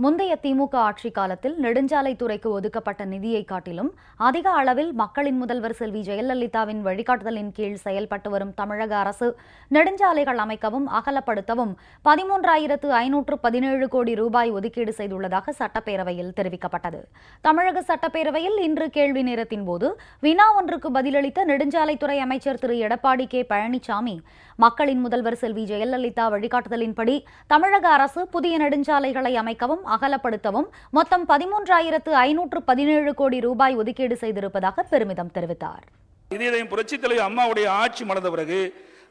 முந்தைய திமுக ஆட்சி காலத்தில் நெடுஞ்சாலைத்துறைக்கு ஒதுக்கப்பட்ட நிதியை காட்டிலும் அதிக அளவில் மக்களின் முதல்வர் செல்வி ஜெயலலிதாவின் வழிகாட்டுதலின் கீழ் செயல்பட்டு வரும் தமிழக அரசு நெடுஞ்சாலைகள் அமைக்கவும் அகலப்படுத்தவும் 13,517 கோடி ரூபாய் ஒதுக்கீடு செய்துள்ளதாக சட்டப்பேரவையில் தெரிவிக்கப்பட்டது. தமிழக சட்டப்பேரவையில் இன்று கேள்வி நேரத்தின் போது வினா ஒன்றுக்கு பதிலளித்த நெடுஞ்சாலைத்துறை அமைச்சர் திரு எடப்பாடி கே பழனிசாமி, மக்களின் முதல்வர் செல்வி ஜெயலலிதா வழிகாட்டுதலின்படி தமிழக அரசு புதிய நெடுஞ்சாலைகளை அமைக்கவும் அகலப்படுத்தவும் மொத்தம் 13,517 கோடி ரூபாய் ஒதுக்கீடு செய்திருப்பதாக பெருமிதம் தெரிவித்தார். இதயம் புரட்சித் தலைவர் அம்மாவுடைய ஆட்சி மலர்ந்த பிறகு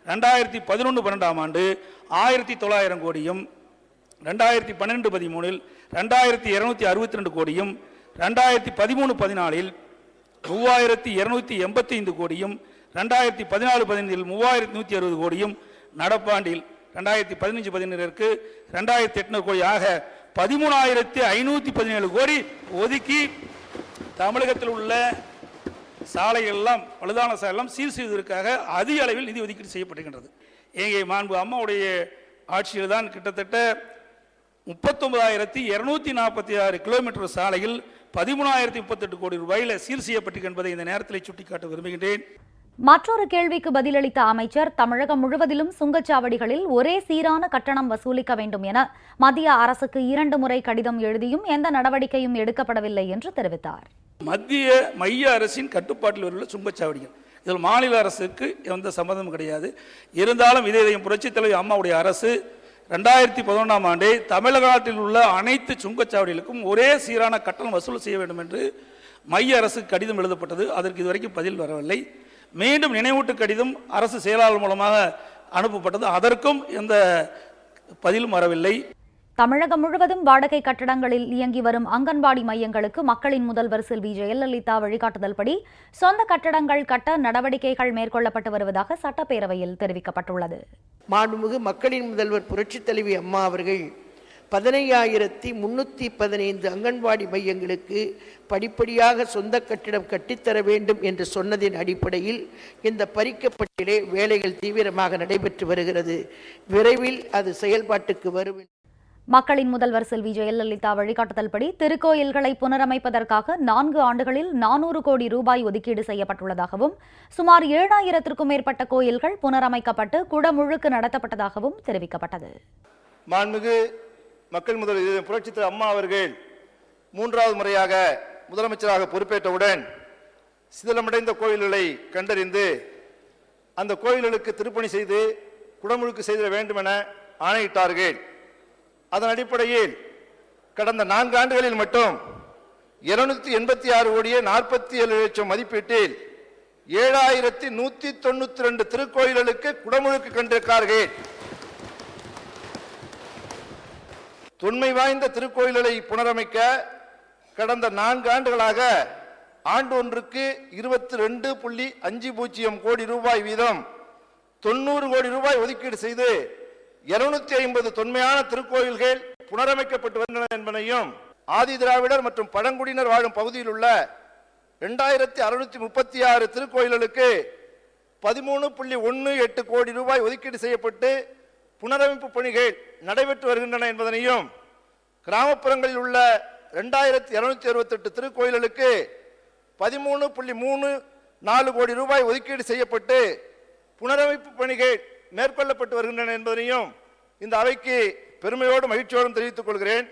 2011-12ஆம் ஆண்டு 1,900 கோடியும், 2012-13இல் 2,262 கோடியும், 2013-14இல் 3,285 கோடியும், 2014-15இல் 3,160 கோடியும், நடப்பாண்டில் 2015-16ற்கு 2,800 கோடி ஆக 13,517 கோடி ஒதுக்கி தமிழகத்தில் உள்ள சாலைகள் எல்லாம் பழுதான சாலை எல்லாம் சீர் செய்வதற்காக அதிக அளவில் நிதி ஒதுக்கீடு செய்யப்படுகின்றது. எங்கே மாண்பு அம்மாவுடைய ஆட்சியில் தான் கிட்டத்தட்ட 39,246 கிலோமீட்டர் சாலையில் 13,038 கோடி ரூபாயில் சீர் செய்யப்பட்டிருக்கிறது என்பதை இந்த நேரத்தில் சுட்டிக்காட்ட விரும்புகின்றேன். மற்றொரு கேள்விக்கு பதிலளித்த அமைச்சர், தமிழகம் முழுவதிலும் சுங்கச்சாவடிகளில் ஒரே சீரான கட்டணம் வசூலிக்க வேண்டும் என மத்திய அரசுக்கு 2 முறை கடிதம் எழுதியும் எந்த நடவடிக்கையும் எடுக்கப்படவில்லை என்று தெரிவித்தார். மைய அரசின் கட்டுப்பாட்டில் உள்ள சுங்கச்சாவடிகள் இதில் மாநில அரசுக்கு எந்த சம்பந்தமும் கிடையாது. இருந்தாலும் இதயம் புரட்சித் தலைவர் அம்மாவுடைய அரசு 2011ஆம் ஆண்டே தமிழகத்தில் உள்ள அனைத்து சுங்கச்சாவடிகளுக்கும் ஒரே சீரான கட்டணம் வசூல் செய்ய வேண்டும் என்று மைய அரசுக்கு கடிதம் எழுதப்பட்டது. அதற்கு இதுவரைக்கும் பதில் வரவில்லை. மீண்டும் நினைவூட்டு கடிதம் அரசு செயலாளர் மூலமாக அனுப்பப்பட்டது. அதற்கும் எந்த பதிலும் வரவில்லை. தமிழகம் முழுவதும் வாடகை கட்டடங்களில் இயங்கி வரும் அங்கன்வாடி மையங்களுக்கு மக்களின் முதல்வர் செல்வி ஜெயலலிதா வழிகாட்டுதல்படி சொந்த கட்டடங்கள் கட்ட நடவடிக்கைகள் மேற்கொள்ளப்பட்டு வருவதாக சட்டப்பேரவையில் தெரிவிக்கப்பட்டுள்ளது. மாண்புமிகு மக்களின் முதல்வர் புரட்சித் தலைவி அம்மா அவர்கள் 15,315 அங்கன்வாடி மையங்களுக்கு படிப்படியாக சொந்த கட்டிடம் கட்டித்தர வேண்டும் என்று சொன்னதின் அடிப்படையில் இந்த பறிக்கப்பட்டிலே வேலைகள் தீவிரமாக நடைபெற்று வருகிறது. விரைவில் அது செயல்பாட்டுக்கு வரும். மக்களின் முதல்வர் செல்வி ஜெயலலிதா வழிகாட்டுதல்படி திருக்கோயில்களை புனரமைப்பதற்காக 4 ஆண்டுகளில் 400 கோடி ரூபாய் ஒதுக்கீடு செய்யப்பட்டுள்ளதாகவும் சுமார் 7,000க்கும் மேற்பட்ட கோயில்கள் புனரமைக்கப்பட்டு குடமுழுக்கு நடத்தப்பட்டதாகவும் தெரிவிக்கப்பட்டது. மாண்புமிகு மக்கள் முதல்வர் புரட்சித் தலைவர் அம்மா அவர்கள் 3வது முறையாக முதலமைச்சராக பொறுப்பேற்றவுடன் சிதிலமடைந்த கோயில்களை கண்டறிந்து அந்த கோயில்களுக்கு திருப்பணி செய்து குடமுழுக்கு செய்திட வேண்டும் என ஆணையிட்டார்கள். அதன் அடிப்படையில் கடந்த 4 ஆண்டுகளில் மட்டும் 286 கோடியே 47 லட்சம் மதிப்பீட்டில் 7,192 திருக்கோயில்களுக்கு குடமுழுக்கு கண்டிருக்கிறார்கள். தொன்மை வாய்ந்த திருக்கோயில்களை புனரமைக்க கடந்த 4 ஆண்டுகளாக ஆண்டு ஒன்றுக்கு 22.50 கோடி ரூபாய் வீதம் 90 கோடி ரூபாய் ஒதுக்கீடு செய்து 250 தொன்மையான திருக்கோயில்கள் புனரமைக்கப்பட்டு வருகின்றன என்பதையும், ஆதி திராவிடர் மற்றும் பழங்குடியினர் வாழும் பகுதியில் உள்ள 2,636 திருக்கோயில்களுக்கு 13.18 கோடி ரூபாய் ஒதுக்கீடு செய்யப்பட்டு புனரமைப்பு பணிகள் நடைபெற்று வருகின்றன என்பதனையும், கிராமப்புறங்களில் உள்ள 2,268 திருக்கோயில்களுக்கு 13.34 கோடி ரூபாய் ஒதுக்கீடு செய்யப்பட்டு புனரமைப்பு பணிகள் மேற்கொள்ளப்பட்டு வருகின்றன என்பதனையும் இந்த அவைக்கு பெருமையோடும் மகிழ்ச்சியோடும் தெரிவித்துக் கொள்கிறேன்.